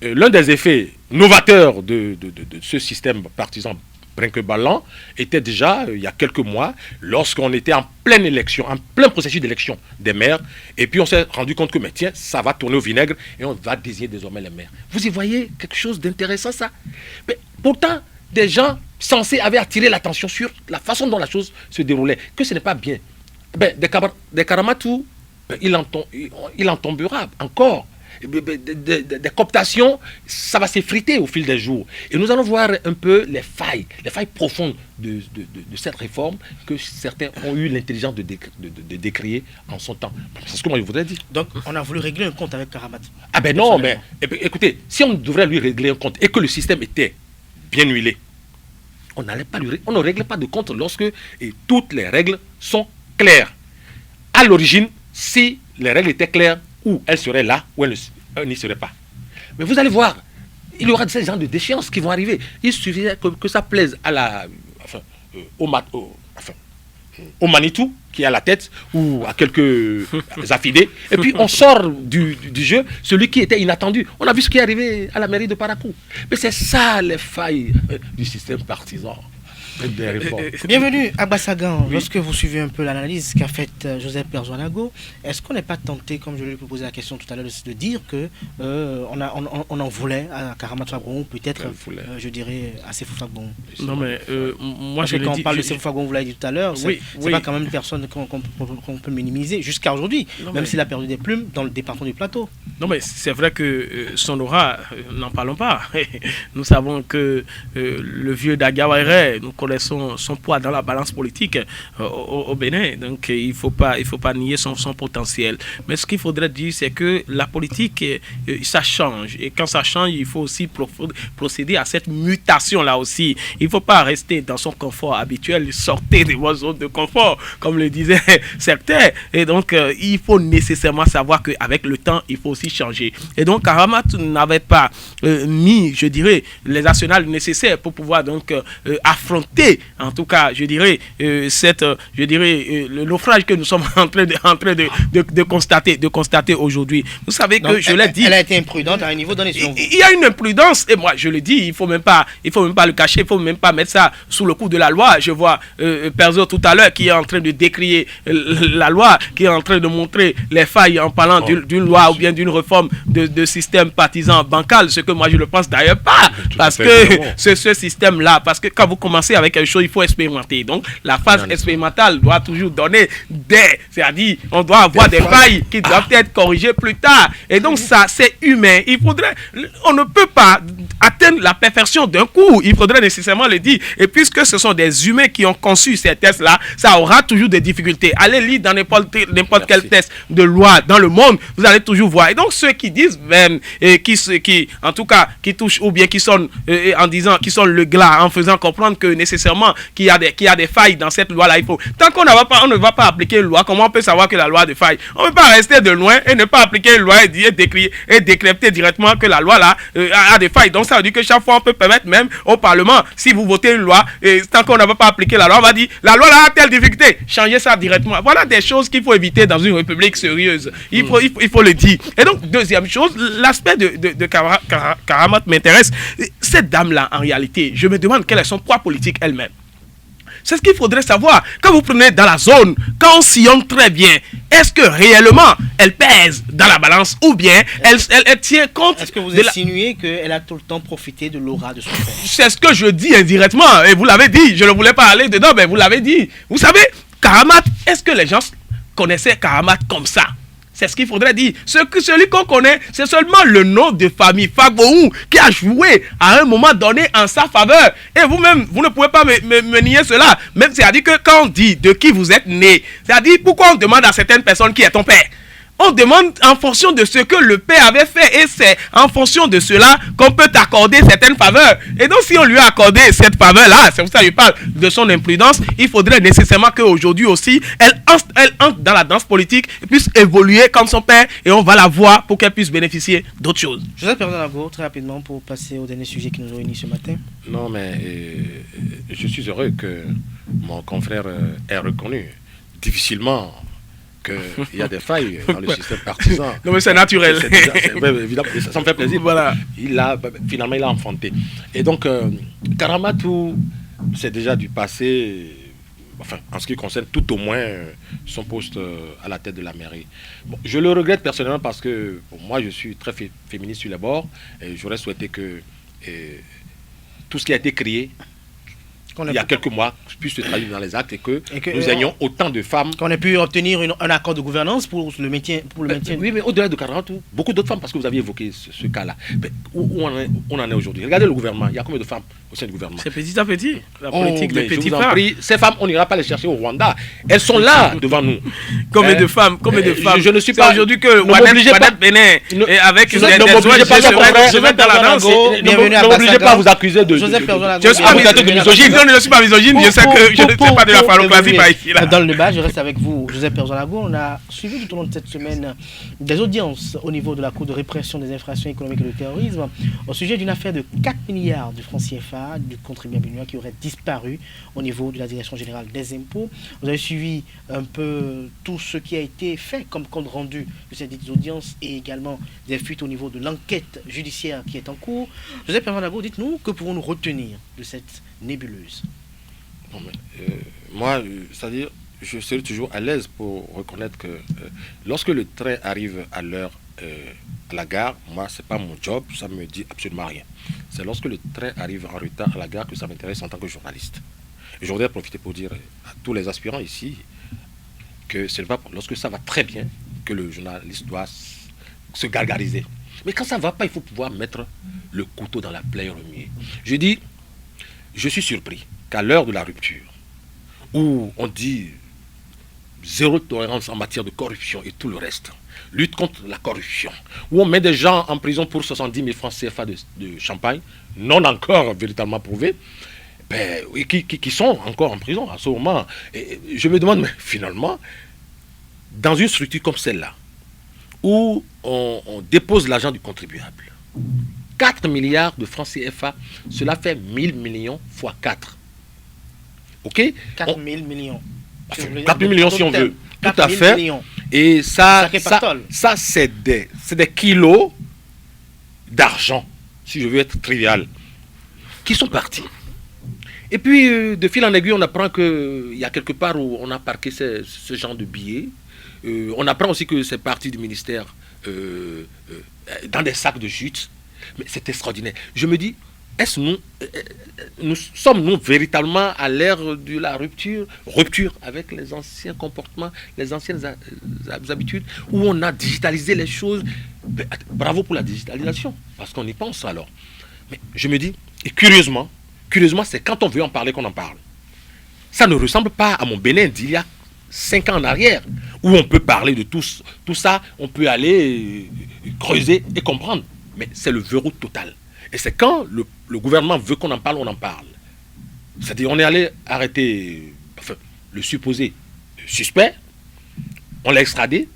E: L'un des effets novateurs de ce système partisan brinque-ballant était déjà, il y a quelques mois, lorsqu'on était en pleine élection, en plein processus d'élection des maires, et puis on s'est rendu compte que, mais tiens, ça va tourner au vinaigre, et on va désigner désormais les maires. Vous y voyez quelque chose d'intéressant, ça? Mais pourtant, des gens censés avaient attiré l'attention sur la façon dont la chose se déroulait, que ce n'est pas bien. Des Karamatou, il en tombera encore. Des cooptations, ça va s'effriter au fil des jours. Et nous allons voir un peu les failles profondes de cette réforme que certains ont eu l'intelligence de décrier en son temps. C'est ce que moi je voudrais dire.
A: Donc on a voulu régler un compte avec Karamat.
E: Ah ben non, mais écoutez, si on devrait lui régler un compte et que le système était bien huilé, on ne règle pas de compte lorsque toutes les règles sont claires. À l'origine, si les règles étaient claires, où elles seraient là, où elles n'y serait pas. Mais vous allez voir, il y aura ces genres de déchéances qui vont arriver. Il suffisait que ça plaise à au Manitou qui est à la tête ou à quelques affidés. Et puis on sort du jeu celui qui était inattendu. On a vu ce qui est arrivé à la mairie de Parakou. Mais c'est ça les failles du système partisan.
A: Bienvenue à Bassagan. Oui. Lorsque vous suivez un peu l'analyse qu'a faite Joseph Perzoanago, est-ce qu'on n'est pas tenté, comme je lui ai posé la question tout à l'heure, de dire que on en voulait à Karamat Fagbon, peut-être, je dirais, à Sefou Fagbon?
D: Non, mais moi, je
A: quand on parle de Sefou Fagbon, vous l'avez dit tout à l'heure, c'est pas quand même une personne qu'on peut minimiser jusqu'à aujourd'hui, même s'il a perdu des plumes dans le département du Plateau.
D: Non, mais c'est vrai que son aura, n'en parlons pas. Nous savons que le vieux Dagawere, nous connaissons son poids dans la balance politique au Bénin, donc il faut pas nier son potentiel. Mais ce qu'il faudrait dire, c'est que la politique, ça change, et quand ça change, il faut aussi procéder à cette mutation là aussi. Il ne faut pas rester dans son confort habituel, sortir de vos zones de confort, comme le disaient certains. Et donc il faut nécessairement savoir qu'avec le temps, il faut aussi changer. Et donc Karamat n'avait pas mis, je dirais, les arsenals nécessaires pour pouvoir donc affronter, en tout cas, je dirais, le naufrage que nous sommes en train de constater aujourd'hui. Vous savez que je l'ai dit.
A: Elle a été imprudente à un niveau donné.
D: Il y a une imprudence, et moi je le dis, il faut même pas le cacher, il faut même pas mettre ça sous le coup de la loi. Je vois Perzo tout à l'heure qui est en train de décrier la loi, qui est en train de montrer les failles en parlant d'une loi ou bien d'une réforme de système partisan bancal, ce que moi je ne pense d'ailleurs pas, parce que ce système-là, parce que quand vous commencez avec quelque chose, il faut expérimenter. Donc, la phase expérimentale doit toujours donner c'est-à-dire, on doit avoir des failles qui doivent être corrigées plus tard. Et donc, ça, c'est humain. On ne peut pas atteindre la perfection d'un coup. Il faudrait nécessairement le dire. Et puisque ce sont des humains qui ont conçu ces tests-là, ça aura toujours des difficultés. Allez lire dans n'importe quel test de loi dans le monde, vous allez toujours voir. Et donc, ceux qui disent même, en tout cas, qui touchent ou bien qui sont en disant, qui sont le glas, en faisant comprendre que nécessairement qu'il y a des failles dans cette loi-là, il faut. Tant qu'on ne va pas appliquer une loi, comment on peut savoir que la loi a des failles? On ne peut pas rester de loin et ne pas appliquer une loi et décrypter directement que la loi là a des failles. Donc ça veut dire que chaque fois on peut permettre même au Parlement, si vous votez une loi, et tant qu'on ne va pas appliquer la loi, on va dire la loi là a telle difficulté, changez ça directement. Voilà des choses qu'il faut éviter dans une république sérieuse. Il faut le dire. Et donc deuxième chose, l'aspect de Karamat m'intéresse. Cette dame là, en réalité, je me demande quel est son poids politique elle-même. C'est ce qu'il faudrait savoir. Quand vous prenez dans la zone, quand on sillonne très bien, est-ce que réellement elle pèse dans la balance ou bien elle tient compte?
A: Est-ce que vous insinuez qu'elle a tout le temps profité de l'aura de son père?
D: C'est ce que je dis indirectement. Et vous l'avez dit. Je ne voulais pas aller dedans, mais vous l'avez dit. Vous savez, Karamat, est-ce que les gens connaissaient Karamat comme ça? C'est ce qu'il faudrait dire. Celui qu'on connaît, c'est seulement le nom de famille Fagbon qui a joué à un moment donné en sa faveur. Et vous-même, vous ne pouvez pas me nier cela. Même c'est-à-dire que quand on dit de qui vous êtes né, c'est-à-dire pourquoi on demande à certaines personnes qui est ton père? On demande en fonction de ce que le père avait fait et c'est en fonction de cela qu'on peut accorder certaines faveurs. Et donc si on lui a accordé cette faveur-là, c'est pour ça que je parle de son imprudence, il faudrait nécessairement qu'aujourd'hui aussi, elle entre dans la danse politique et puisse évoluer comme son père et on va la voir pour qu'elle puisse bénéficier d'autres choses.
A: Joseph Perzoanago, très rapidement pour passer au dernier sujet qui nous réunit ce matin.
E: Non mais je suis heureux que mon confrère ait reconnu difficilement qu'il y a des failles dans le système partisan.
D: Non mais c'est naturel.
E: Évidemment, ça me fait plaisir.
D: Voilà.
E: Finalement, il a enfanté. Et donc, Karamatou, c'est déjà du passé, enfin, en ce qui concerne tout au moins son poste à la tête de la mairie. Bon, je le regrette personnellement parce que moi, je suis très féministe sur les bords et j'aurais souhaité que tout ce qui a été créé il y a quelques mois puisse se traduire dans les actes et que nous ayons autant de femmes.
A: Qu'on ait pu obtenir un accord de gouvernance pour le maintien.
E: Oui, mais au-delà de Karamat, beaucoup d'autres femmes, parce que vous aviez évoqué ce cas-là. Où on en est aujourd'hui? Regardez le gouvernement, il y a combien de femmes au sein du gouvernement?
D: C'est petit à petit, la politique de petit
E: pas. Ces femmes, on n'ira pas les chercher au Rwanda. Elles sont là devant nous.
D: Combien de femmes?
E: Je ne suis pas
D: aujourd'hui que Wadet Bénin avec
E: je vais dans la danse. Ne m'obligez pas à vous accuser de misogyne.
D: ne suis pas misogyne, je sais que je ne sais pas de la phallocratie par ici. Là.
A: Dans le débat, je reste avec vous, Joseph Perzolago. On a suivi tout au long de cette semaine des audiences au niveau de la Cour de répression des infractions économiques et du terrorisme au sujet d'une affaire de 4 milliards de francs CFA du contribuable béninois qui aurait disparu au niveau de la Direction générale des impôts. Vous avez suivi un peu tout ce qui a été fait comme compte rendu de cette audience et également des fuites au niveau de l'enquête judiciaire qui est en cours. Joseph Perzolago, dites-nous, que pouvons-nous retenir de cette nébuleuse?
E: Bon, moi, c'est-à-dire, je serai toujours à l'aise pour reconnaître que lorsque le train arrive à l'heure à la gare, moi, c'est pas mon job, ça me dit absolument rien. C'est lorsque le train arrive en retard à la gare que ça m'intéresse en tant que journaliste. Et je voudrais profiter pour dire à tous les aspirants ici que ce n'est pas lorsque ça va très bien que le journaliste doit se gargariser. Mais quand ça ne va pas, il faut pouvoir mettre le couteau dans la plaie remuée. Je dis, je suis surpris qu'à l'heure de la rupture, où on dit zéro tolérance en matière de corruption et tout le reste, lutte contre la corruption, où on met des gens en prison pour 70 000 francs CFA de champagne, non encore véritablement prouvés, ben, qui sont encore en prison à ce moment. Et je me demande, mais finalement, dans une structure comme celle-là, où on dépose l'argent du contribuable, 4 milliards de francs CFA, cela fait 1000 millions fois 4. Ok?
A: 4 000 millions.
E: 4 000 millions si on veut. Tout à fait. Millions. Et ça c'est des kilos d'argent, si je veux être trivial, qui sont partis. Et puis, de fil en aiguille, on apprend qu'il y a quelque part où on a parqué ce genre de billets. On apprend aussi que c'est parti du ministère dans des sacs de jute. Mais c'est extraordinaire. Je me dis, est-ce nous sommes-nous véritablement à l'ère de la rupture avec les anciens comportements, les anciennes habitudes, où on a digitalisé les choses. Bravo pour la digitalisation, parce qu'on y pense alors. Mais je me dis, et curieusement, c'est quand on veut en parler qu'on en parle. Ça ne ressemble pas à mon Bénin d'il y a 5 ans en arrière, où on peut parler de tout ça, on peut aller creuser et comprendre. Mais c'est le verrou total. Et c'est quand le gouvernement veut qu'on en parle, on en parle. C'est-à-dire, on est allé arrêter le supposé suspect, on l'a extradé,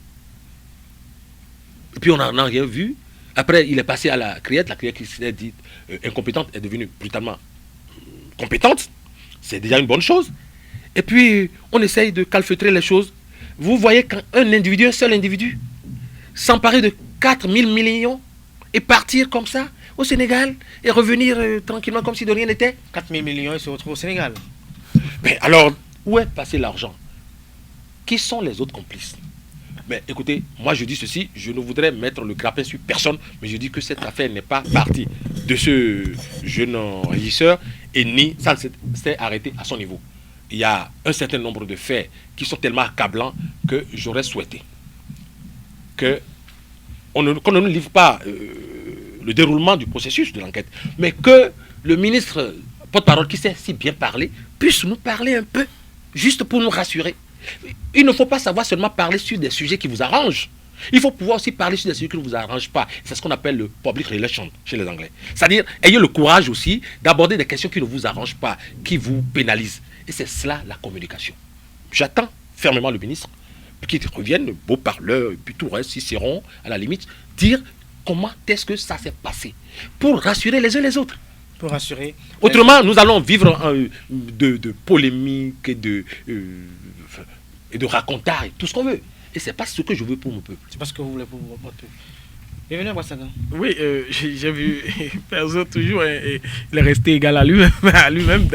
E: et puis on n'en a rien vu. Après, il est passé à la criette qui s'était dite incompétente est devenue brutalement compétente. C'est déjà une bonne chose. Et puis, on essaye de calfeutrer les choses. Vous voyez qu'un individu, un seul individu, s'emparer de 4 000 millions et partir comme ça au Sénégal et revenir tranquillement comme si de rien n'était.
A: 4 000 millions, il se retrouve au Sénégal.
E: Mais alors, où est passé l'argent? Qui sont les autres complices? Mais écoutez, moi je dis ceci, je ne voudrais mettre le grappin sur personne, mais je dis que cette affaire n'est pas partie de ce jeune régisseur et ni ça ne s'est arrêté à son niveau. Il y a un certain nombre de faits qui sont tellement accablants que j'aurais souhaité qu'on ne livre pas le déroulement du processus de l'enquête, mais que le ministre porte-parole qui sait si bien parler puisse nous parler un peu, juste pour nous rassurer. Il ne faut pas savoir seulement parler sur des sujets qui vous arrangent. Il faut pouvoir aussi parler sur des sujets qui ne vous arrangent pas. C'est ce qu'on appelle le public relation chez les Anglais. C'est-à-dire, ayez le courage aussi d'aborder des questions qui ne vous arrangent pas, qui vous pénalisent. Et c'est cela la communication. J'attends fermement le ministre qu'il revienne, beau parleur, et puis tout le reste, Cicéron, à la limite, dire comment est-ce que ça s'est passé, pour rassurer les uns les autres.
A: Pour rassurer.
E: Autrement, nous allons vivre de polémiques et de racontailles, tout ce qu'on veut. Et c'est pas ce que je veux pour mon peuple.
A: C'est pas ce que vous voulez pour votre peuple. Bienvenue à Boissaga.
D: Oui, j'ai vu Perzo toujours, il est resté égal à lui-même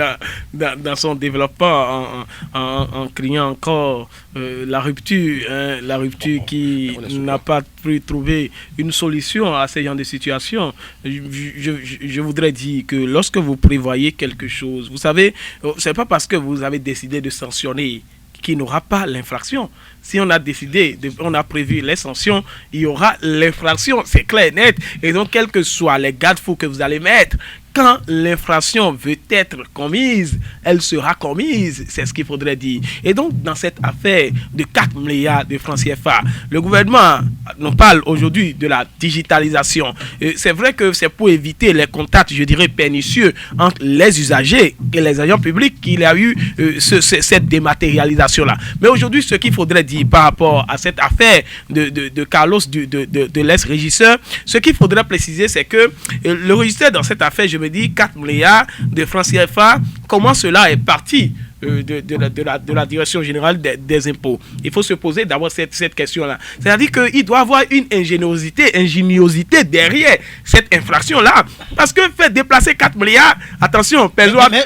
D: dans son développement en criant encore la rupture qui n'a pas pu trouver une solution à ce genre de situation. Je voudrais dire que lorsque vous prévoyez quelque chose, vous savez, c'est pas parce que vous avez décidé de sanctionner qu'il n'aura pas l'infraction. Si on a décidé, on a prévu les sanctions, il y aura l'infraction, c'est clair et net. Et donc, quels que soient les garde-fous que vous allez mettre, quand l'infraction veut être commise, elle sera commise. C'est ce qu'il faudrait dire. Et donc, dans cette affaire de 4 milliards de francs CFA, le gouvernement nous parle aujourd'hui de la digitalisation. C'est vrai que c'est pour éviter les contacts, je dirais, pernicieux entre les usagers et les agents publics qu'il y a eu cette dématérialisation-là. Mais aujourd'hui, ce qu'il faudrait dire par rapport à cette affaire de Carlos, de l'ex-régisseur, ce qu'il faudrait préciser, c'est que le régisseur dans cette affaire, je me dis 4 milliards de francs CFA, comment cela est parti de la direction générale des impôts. Il faut se poser d'abord cette question-là. C'est-à-dire qu'il doit y avoir une ingéniosité derrière cette infraction-là. Parce que faire déplacer 4 milliards, attention,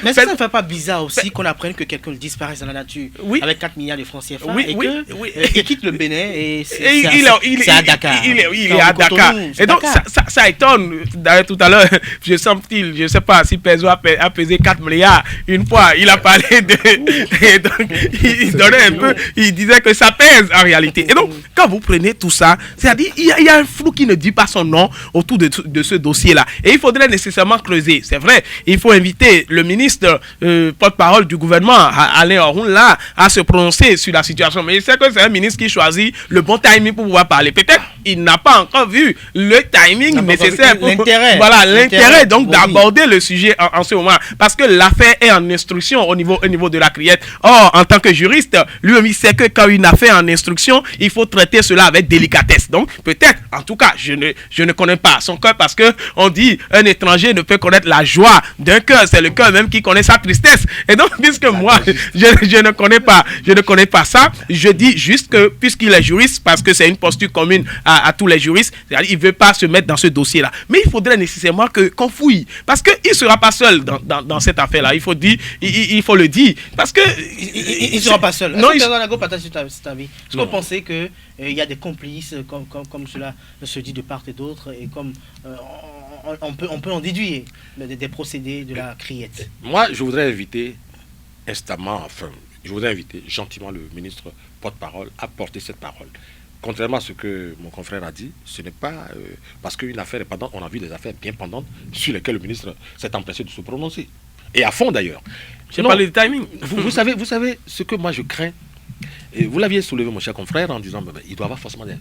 A: mais ça ne fait pas bizarre aussi qu'on apprenne que quelqu'un disparaisse dans la nature avec 4 milliards de francs CFA et quitte le Bénin et c'est à Dakar.
D: Il est à Dakar. Et donc, ça étonne. D'ailleurs, tout à l'heure, je ne sais pas si Peso a pesé 4 milliards. Une fois, il a parlé et donc, il disait que ça pèse en réalité. Et donc, quand vous prenez tout ça, c'est-à-dire, il y a un flou qui ne dit pas son nom autour de ce dossier-là. Et il faudrait nécessairement creuser. C'est vrai, il faut inviter le ministre, porte-parole du gouvernement, Alain Orun, là, à se prononcer sur la situation. Mais il sait que c'est un ministre qui choisit le bon timing pour pouvoir parler. Peut-être il n'a pas encore vu le timing nécessaire pour l'intérêt donc d'aborder le sujet en ce moment. Parce que l'affaire est en instruction au niveau de la criette. Or, en tant que juriste, lui-même, il sait que quand une affaire est en instruction, il faut traiter cela avec délicatesse. Donc, peut-être, en tout cas, je ne connais pas son cœur parce que on dit un étranger ne peut connaître la joie d'un cœur. C'est le cœur même qui connaît sa tristesse. Et donc, puisque moi, je ne connais pas ça, je dis juste que, puisqu'il est juriste, parce que c'est une posture commune à tous les juristes, il ne veut pas se mettre dans ce dossier-là. Mais il faudrait nécessairement qu'on fouille. Parce qu'il ne sera pas seul dans cette affaire-là. Il faut le dire. Parce que
A: il ne sera pas seul. Non, partage cet avis. Est-ce que vous pensez qu'il y a des complices comme cela se dit de part et d'autre et comme on peut en déduire des procédés de la criette?
E: Moi, je voudrais inviter gentiment le ministre porte-parole à porter cette parole. Contrairement à ce que mon confrère a dit, ce n'est pas parce qu'une affaire est pendante, on a vu des affaires bien pendantes sur lesquelles le ministre s'est empressé de se prononcer. Et à fond d'ailleurs.
D: J'ai parlé de timing.
E: Vous savez ce que moi je crains. Et vous l'aviez soulevé, mon cher confrère, en disant il doit y avoir forcément des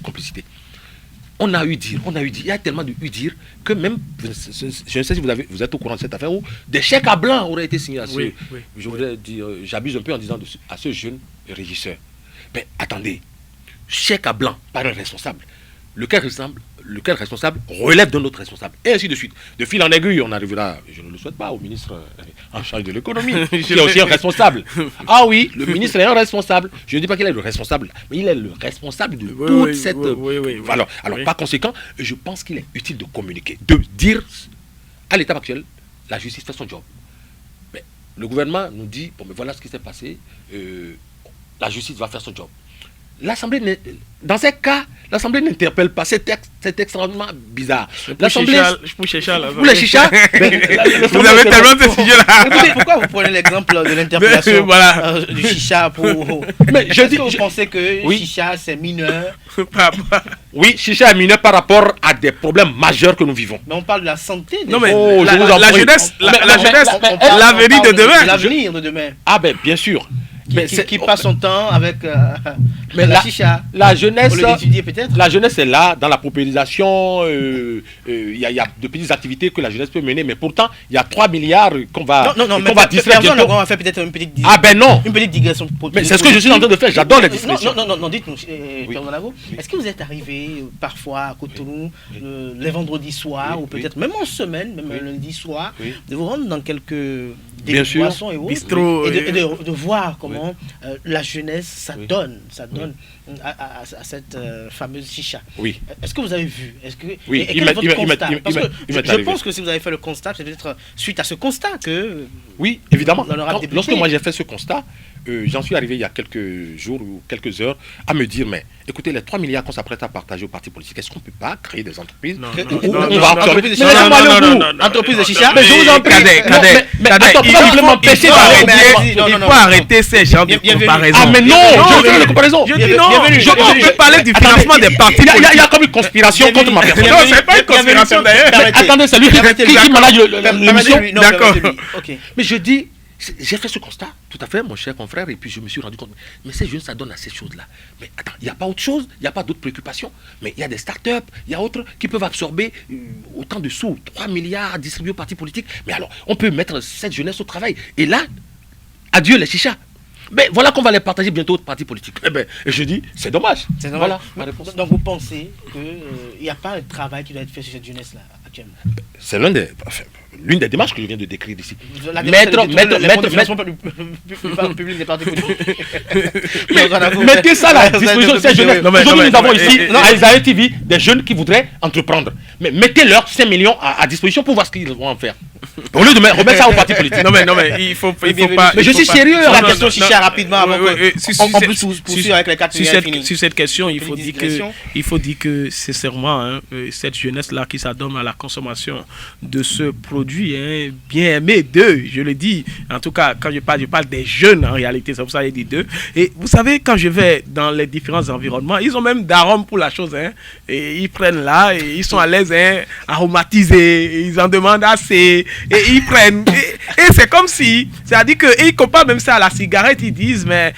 E: complicités. On a eu dire, il y a tellement de eu dire que même, je ne sais si vous êtes au courant de cette affaire où des chèques à blanc auraient été signés à ce. Je voudrais dire, j'abuse un peu en disant à ce jeune régisseur. Mais attendez, chèque à blanc par un responsable. Lequel responsable relève d'un autre responsable. Et ainsi de suite. De fil en aiguille, on arrivera, je ne le souhaite pas, au ministre en charge de l'économie, qui est aussi un responsable. Ah oui, le ministre est un responsable. Je ne dis pas qu'il est le responsable, mais il est le responsable de toute cette... Alors, par conséquent, je pense qu'il est utile de communiquer, de dire, à l'étape actuelle, la justice fait son job. Mais le gouvernement nous dit, bon, mais voilà ce qui s'est passé, la justice va faire son job. L'Assemblée, dans ces cas, l'Assemblée n'interpelle pas. C'est extrêmement bizarre. L'Assemblée.
D: Pour chicha, là.
E: Pour les chichas.
D: Vous avez tellement de sujets là.
A: Pourquoi vous prenez l'exemple de l'interpellation du chicha pour.
E: Mais je dis.
A: Vous pensez que chicha c'est mineur?
E: Oui, chicha est mineur par rapport à des problèmes majeurs que nous vivons.
A: Mais on parle de la santé.
D: Non, mais la jeunesse, l'avenir de demain.
A: L'avenir de demain.
E: Ah, ben, bien sûr.
A: Qui passe son temps avec la chicha.
E: La jeunesse,
A: peut-être.
E: La jeunesse est là dans la paupérisation. Il y a de petites activités que la jeunesse peut mener, mais pourtant il y a 3 milliards qu'on va distraire.
A: On va faire peut-être une petite digression.
E: Ah ben non.
A: Une petite digression.
E: Mais c'est ce que je suis en train de faire. J'adore les digressions.
A: Non, dites-nous, est-ce que vous êtes arrivé parfois à Cotonou les vendredis soirs ou peut-être même en semaine, même lundi soir, de vous rendre dans quelques boissons et autres, et de voir comment la jeunesse ça donne à cette fameuse chicha.
E: Oui.
A: Est-ce que vous avez vu?
E: Oui.
A: Quel est votre constat? Parce que je pense que si vous avez fait le constat, c'est peut-être suite à ce constat que.
E: Oui, évidemment. Lorsque moi j'ai fait ce constat, j'en suis arrivé il y a quelques jours ou quelques heures à me dire, mais écoutez, les 3 milliards qu'on s'apprête à partager aux partis politiques, est-ce qu'on ne peut pas créer des entreprises
A: Entreprise de chicha.
D: Mais je vous en prie, Cadet, il faut arrêter ces genres de comparaisons.
E: Ah mais non, je veux une comparaison.
D: Je dis non, on peut parler du financement des partis politiques.
E: Il y a comme une conspiration contre ma personne.
D: Non, c'est pas une conspiration d'ailleurs.
E: Attendez, c'est lui qui manage l'émission.
A: D'accord.
E: Mais je dis, j'ai fait ce constat, tout à fait, mon cher confrère, et puis je me suis rendu compte, mais ces jeunes, ça donne à ces choses-là. Mais attends, il n'y a pas autre chose, il n'y a pas d'autres préoccupations, mais il y a des start-up, il y a autres qui peuvent absorber autant de sous, 3 milliards distribués aux partis politiques. Mais alors, on peut mettre cette jeunesse au travail. Et là, adieu les chichas. Mais voilà qu'on va les partager bientôt aux partis politiques. Eh ben, et je dis, c'est dommage. Voilà ma réponse.
A: Donc vous pensez qu'il n'y a pas un travail qui doit être fait sur cette jeunesse-là actuellement?
E: C'est l'une des démarches que je viens de décrire ici.
A: Mettre public des partis politiques.
E: Mettez ça à la disposition de ces jeunes. Aujourd'hui, nous avons ici, à Isaïe TV, des jeunes qui voudraient entreprendre. Mais mettez-leur 5 millions à disposition pour voir ce qu'ils vont en faire. Au lieu de remettre ça aux partis politiques.
D: Non, mais il faut pas.
E: Mais je suis sérieux.
A: La question chicha rapidement avant qu'on puisse poursuivre avec les 4 milliards finis.
D: Sur cette question, il faut dire que sincèrement, cette jeunesse-là qui s'adonne à la consommation de ce produit, bien aimé d'eux, je le dis. En tout cas, quand je parle des jeunes en réalité, c'est pour ça que je dis d'eux. Et vous savez, quand je vais dans les différents environnements, ils ont même d'arômes pour la chose. Et ils prennent là, et ils sont à l'aise, aromatisés, ils en demandent assez, et ils prennent. Et c'est comme si, c'est-à-dire qu'ils comparent même ça à la cigarette, ils disent, mais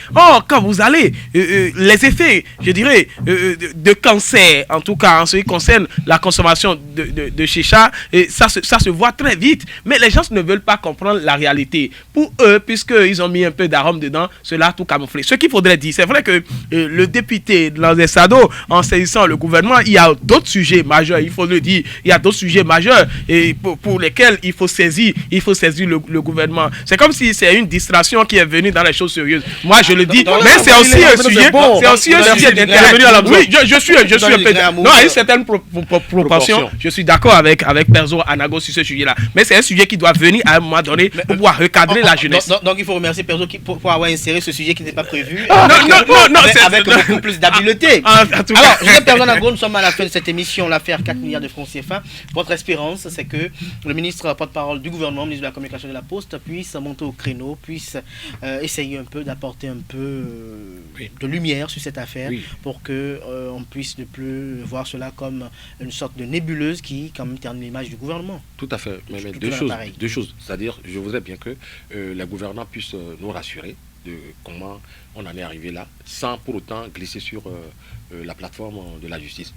D: quand vous allez, les effets, je dirais, de cancer, en tout cas en ce qui concerne la consommation de chicha, et ça se voit très vite. Mais les gens ne veulent pas comprendre la réalité. Pour eux, puisqu'ils ont mis un peu d'arôme dedans, cela a tout camouflé. Ce qu'il faudrait dire, c'est vrai que le député Lanzé Sado, en saisissant le gouvernement, il y a d'autres sujets majeurs, il faut le dire, il y a d'autres sujets majeurs et pour lesquels il faut saisir le gouvernement. C'est comme si c'est une distraction qui est venue dans les choses sérieuses. Moi, je le dis, mais c'est aussi un sujet, d'intérêt. Oui, je suis un peu... Non, à une certaine proportion, je suis d'accord avec Perzo Anago sur ce sujet-là. Mais c'est un sujet qui doit venir à un moment donné pour pouvoir recadrer la jeunesse.
A: Donc il faut remercier Perzo pour avoir inséré ce sujet qui n'est pas prévu.
D: Non,
A: avec beaucoup plus d'habileté. Alors, Joseph Perzo Anago, nous sommes à la fin de cette émission, l'affaire 4 milliards de francs CFA. Votre espérance, c'est que le ministre porte-parole du gouvernement, ministre de la communication et de la Poste, puisse monter au créneau, puisse essayer un peu d'apporter un peu de lumière sur cette affaire pour que on puisse ne plus voir cela comme une sorte de nébuleuse qui quand même terne l'image du gouvernement.
E: Tout à fait. Mais deux choses. C'est-à-dire, je voudrais bien que les gouvernants puissent nous rassurer de comment on en est arrivé là, sans pour autant glisser sur la plateforme de la justice.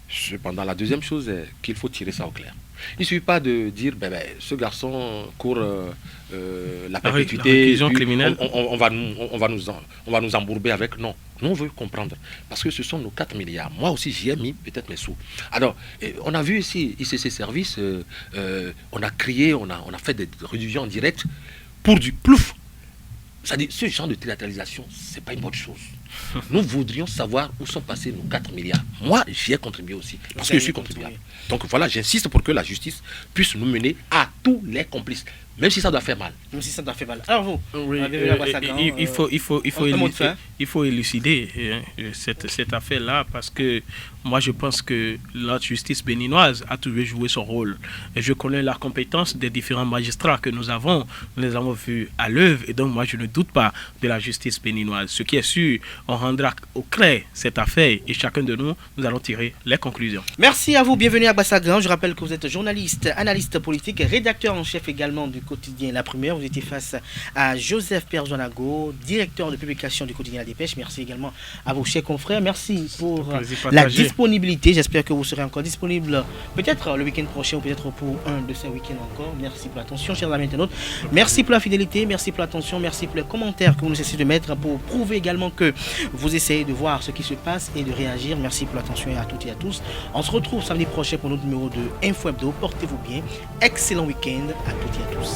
E: Cependant, la deuxième chose est qu'il faut tirer ça au clair. Il ne suffit pas de dire, ce garçon court la perpétuité, on va nous embourber avec. Non, nous on veut comprendre. Parce que ce sont nos 4 milliards. Moi aussi, j'y ai mis peut-être mes sous. Alors, on a vu ici, ICC Service, on a crié, on a fait des rediffusions en direct pour du plouf. C'est-à-dire, ce genre de théâtralisation, ce n'est pas une bonne chose. Nous voudrions savoir où sont passés nos 4 milliards. Moi, j'y ai contribué aussi, parce que je suis contribuable. Donc voilà, j'insiste pour que la justice puisse nous mener à tous les complices, même si ça doit faire mal.
A: Alors vous,
D: il faut élucider cette affaire-là, parce que moi je pense que la justice béninoise a toujours joué son rôle. Et je connais la compétence des différents magistrats que nous avons. Nous les avons vus à l'œuvre, et donc moi je ne doute pas de la justice béninoise. Ce qui est sûr, on rendra au clair cette affaire, et chacun de nous allons tirer les conclusions.
A: Merci à vous, bienvenue à Bassagran. Je rappelle que vous êtes journaliste, analyste politique, rédacteur en chef également du quotidien La Première. Vous étiez face à Joseph Perzo Anago, directeur de publication du quotidien La Dépêche. Merci également à vos chers confrères. Merci pour la disponibilité. J'espère que vous serez encore disponible peut-être le week-end prochain ou peut-être pour un de ces week-ends encore. Merci pour l'attention, chers amis internautes. Merci pour la fidélité, merci pour l'attention, merci pour les commentaires que vous nous essayez de mettre pour prouver également que vous essayez de voir ce qui se passe et de réagir. Merci pour l'attention à toutes et à tous. On se retrouve samedi prochain pour notre numéro de Info Hebdo. Portez-vous bien. Excellent week-end à toutes et à tous.